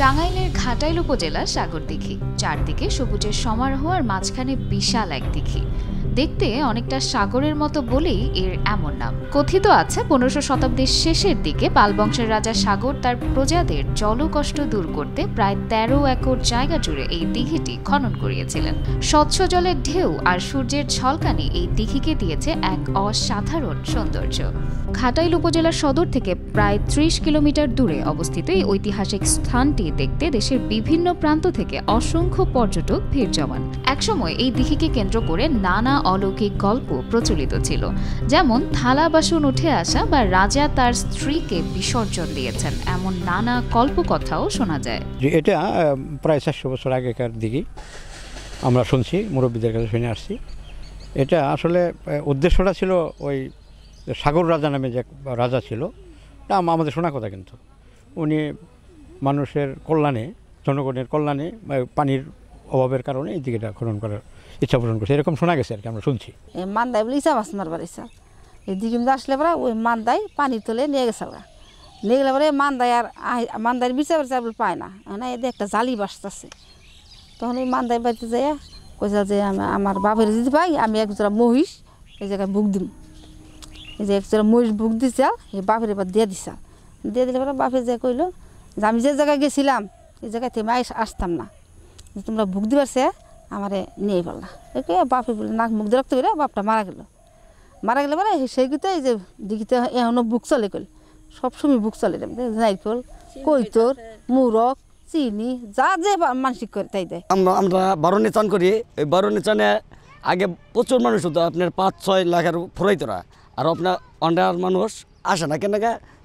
টাঙ্গাইলের ঘাটাইল উপজেলা সাগরদিঘি, চারদিকে সবুজের সমারোহ আর মাঝখানে বিশাল এক দিঘি। দেখতে অনেকটা সাগরের মতো বলেই এর এমন নাম। কথিত আছে 1500 শতাব্দীর শেষের দিকে পাল বংশের রাজা সাগর তার প্রজাদের জলকষ্ট দূর করতে প্রায় 13 একর জায়গা জুড়ে এই দিঘিটি খনন করিয়েছিলেন। স্বচ্ছ জলের ঢেউ আর সূর্যের ঝলকানি এই দিঘিকে দিয়েছে এক অসাধারণ সৌন্দর্য। ঘাটাইল উপজেলার সদর থেকে প্রায় 30 কিলোমিটার দূরে অবস্থিত এই ঐতিহাসিক স্থানটি দেখতে দেশের বিভিন্ন প্রান্ত থেকে অসংখ্য পর্যটক ভিড় জমান। একসময় এই দিঘিকে কেন্দ্র করে নানা অলৌকিক গল্প প্রচলিত ছিল, যেমন থালা বাসন উঠে আসা বা রাজা তার স্ত্রীকে বিসর্জন দিয়েছেন, এমন নানা কল্পকথাও শোনা যায়। এটা প্রায় 400 বছর আগেকার দিঘি, আমরা শুনছি, মুরব্বীদের কাছে শুনে আসছি। এটা আসলে উদ্দেশ্যটা ছিল ওই সাগর রাজা নামে যে রাজা ছিল, তা আমাদের শোনা কথা, কিন্তু উনি মানুষের কল্যাণে, জনগণের কল্যাণে পানির অভাবের কারণে এই দিঘিটা খনন করার ইচ্ছা পোষণ করছে, এরকম শোনা গেছে আর কি, আমরা শুনছি। মান্দায় বলে ইচ্ছা মাছ মারবার ইচ্ছা, এই দিঘি আসলে পরে ওই মান্দায় পানি তুলে নিয়ে গেছে, ওরা নিয়ে গেলে পরে মান্দায় আর মান্দায় বিচার পায় না, এদের একটা জালি বাসতেছে। তখন ওই মান্দায় বাড়িতে যাই কইসা যে আমার বাপের যদি পাই আমি একজোড়া মহিষ এই জায়গায় বুক দিম, এই যে একজোড়া মহিষ বুক দিছাল, এই বাপের এবার দিয়ে দিছাল, দিয়ে দিলে পরে বাপের যে কইলো যে আমি যে জায়গায় গেছিলাম এই জায়গায় থেকে আসতাম না, যে তোমরা বুক দিবার সে আমারে নিয়ে পারলা। একে বাপে বলে নাক মুখ দিয়ে রাখতে পেরে বাপটা মারা গেলে পরে সেইগুলো এই যে দিঘিতে এখনও বুক চলে গেল, সবসময় বুক চলে, নাইকল, কৈতর, মুরগ, চিনি, যা যে মানসিক করে তাই দেয়। আমরা বারণে চান করি, এই বারণে চানে আগে প্রচুর মানুষ হতো, আপনার 5-6 লাখের ফুরাইতরা, আর আপনার অন্ডার মানুষ আসে না, কেন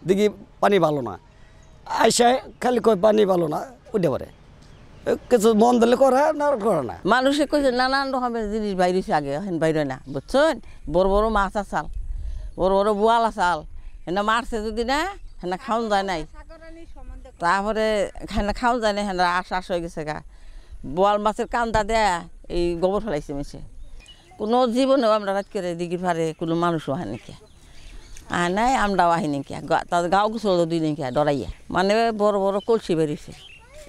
দেখি পানি ভালো না, আইসায় খালি কয় পানি ভালো না, উঠে পারে কিছু মন দিলে করে না, করে না। মানুষে কইছে নানান রকমের জিনিস বাইরেছে, আগে এখন বাইরে না, বুঝছেন? বড় বড় মাছ আসাল, বড় বড় বোয়াল আসাল, হেনা মারছে যদি না হেনা খাওয়ান যায় নাই, তারপরে হেনা খাওয়ান যায় না, হেনা আশ হয়ে গেছে গা। বোয়াল মাছের কান্দা দেয়া এই গোবর ফেলাইছে মেশে। কোনো জীবনেও আমরা রাত করে দিঘির পারে কোনো মানুষও হয় নাকি, আর নাই আমরাও আহি নাকি, তাদের গাও গোসল দিই নাকি ডরাইয়া, মানে বড় বড় কলসি বেরিয়েছে,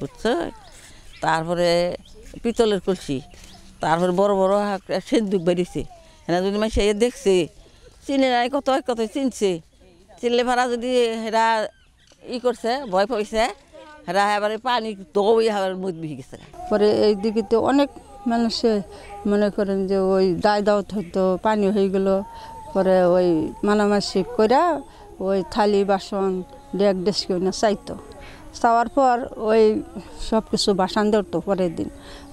বুঝছো? তারপরে পিতলের কলসি, তারপরে বড় বড় সিন্দুক বেরিয়েছে, এরা যদি মানুষ দেখছে চিনে নাই, কত কত চিনছে, চিনলে ভাড়া যদি এরা করছে ভয় পাইছে, এরা এবারে পানি দৌড়ে এবার মুখ বিহে গেছে। পরে এই দিঘিতে অনেক মানুষে মনে করেন যে ওই দায় দাওয়াত হতো, পানি হয়ে গেল, পরে ওই মানামাসি করে ওই থালি বাসন ডেক ডেস্কি না চাইতো, চাওয়ার পর ওই সব কিছু বাসান ধরতো পরের দিন,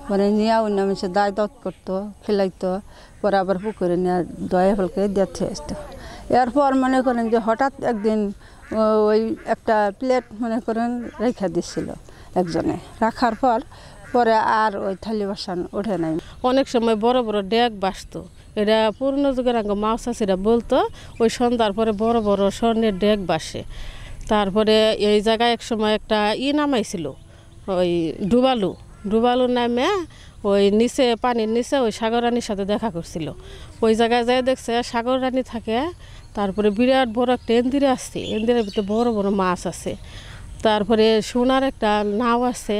পরে নিয়ে অন্য মানুষের দায় দাওয়াত করতো, খেলাইতো, পরে আবার পুকুরে নিয়ে দয়া ফলকে দিয়ে আসতো। এরপর মনে করেন যে হঠাৎ একদিন ওই একটা প্লেট মনে করেন রেখা দিচ্ছিল একজনে, রাখার পর পরে আর ওই থালি বাসন ওঠে নাই। অনেক সময় বড় বড় ডেক বাসতো, এটা পুরনো যুগের আগে মাছ চাষিরা বলতো ওই সন্ধ্যার পরে বড় বড় স্বর্ণের ডেক বাসে। তারপরে এই জায়গায় এক সময় একটা নামাইছিল, ওই ডুবালু নামে ওই নিচে পানির নিচে ওই সাগর রানীর সাথে দেখা করছিল। ওই জায়গায় যাই দেখছে সাগর রানী থাকে, তারপরে বিরাট বড় একটা এন্দিরে আসছে, এন্দিরের ভিতরে বড় বড় মাছ আছে, তারপরে সোনার একটা নাও আছে,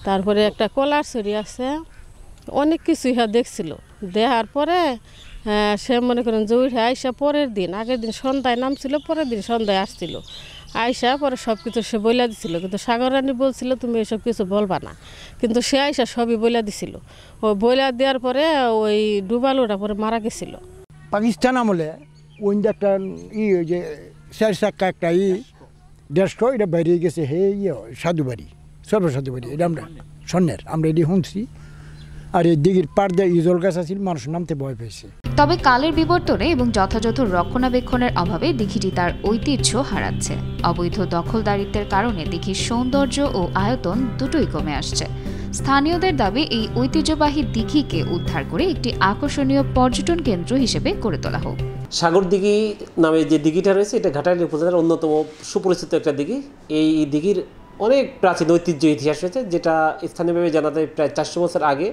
তারপরে একটা কলার ছড়ি আছে, অনেক কিছু ইহা দেখছিল। দেখার পরে সে মনে করেন যে উঠে আইসা পরের দিন, আগের দিন সন্ধ্যায় নামছিল, পরের দিন সন্ধ্যায় আসছিল, আইসা পরে সব কিছু সে বইলা দিছিল, কিন্তু সাগর রানী বলছিল তুমি এসব কিছু বলবা না, কিন্তু সে আইসা সবই বইলা দিছিল। ওই বইলা দেওয়ার পরে ওই ডুবালুটা পরে মারা গেছিল। পাকিস্তান আমলে ওই একটা ওই যে 4 চাক্কা একটা 150 এটা বাইরে গেছে, হে সাধু বাড়ি, সর্বসাধু বাড়ি, এটা আমরা স্বর্ণের, আমরা এটি শুনছি। আর এই দিঘির পাড় দিয়ে ইজল গাছ আছিল, মানুষ নামতে ভয় পেয়েছে। তবে কালের বিবর্তনে এবং যথাযথ রক্ষণাবেক্ষণের অভাবে দিঘিটি তার ঐতিহ্য হারাচ্ছে। অবৈধ দখলদারিত্বের কারণে দিঘির সৌন্দর্য ও আয়তন দুটোই কমে আসছে। স্থানীয়দের দাবি এই ঐতিহ্যবাহী দিঘিকে উদ্ধার করে একটি আকর্ষণীয় পর্যটন কেন্দ্র হিসেবে গড়ে তোলা হোক। সাগর দিঘি নামে যে দিঘিটা রয়েছে এটা ঘাটাইল উপজেলার অন্যতম সুপরিচিত একটা দিঘি। এই দিঘির অনেক প্রাচীন ঐতিহ্য ইতিহাস রয়েছে, যেটা স্থানীয়ভাবে জানা যায় প্রায় 400 বছর আগে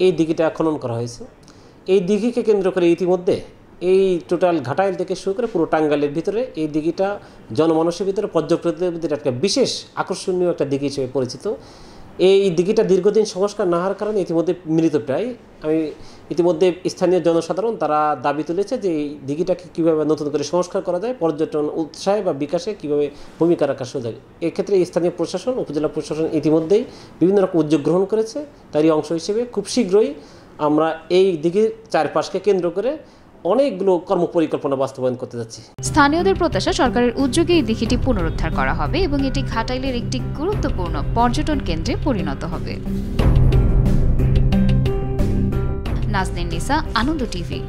এই দিঘিটা খনন করা হয়েছে। এই দিঘিকে কেন্দ্র করে ইতিমধ্যে এই টোটাল ঘাটাইল থেকে শুরু করে পুরো টাঙ্গাইলের ভিতরে এই দিঘিটা জনমানসের ভিতরে পর্যটকদের ভিতরে একটা বিশেষ আকর্ষণীয় একটা দিঘি হিসেবে পরিচিত। এই দিঘিটা দীর্ঘদিন সংস্কার না হওয়ার কারণে ইতিমধ্যে মৃতপ্রায়। আমি ইতিমধ্যে স্থানীয় জনসাধারণ তারা দাবি তুলেছে যে এই দিঘিটাকে কীভাবে নতুন করে সংস্কার করা যায়, পর্যটন উৎসাহে বা বিকাশে কীভাবে ভূমিকা রাখা যায়। এক্ষেত্রে স্থানীয় প্রশাসন, উপজেলা প্রশাসন ইতিমধ্যেই বিভিন্ন রকম উদ্যোগ গ্রহণ করেছে। তারই অংশ হিসেবে খুব শীঘ্রই আমরা এই দিঘির চারপাশকে কেন্দ্র করে অনেকগুলো কর্মপরিকল্পনা বাস্তবায়ন করতে যাচ্ছি। স্থানীয়দের প্রত্যাশা সরকারের উদ্যোগে এই দিঘিটি পুনরুদ্ধার করা হবে এবং এটি ঘাটাইলের একটি গুরুত্বপূর্ণ পর্যটন কেন্দ্রে পরিণত হবে। নাজনীন নিসা, আনন্দ টিভি।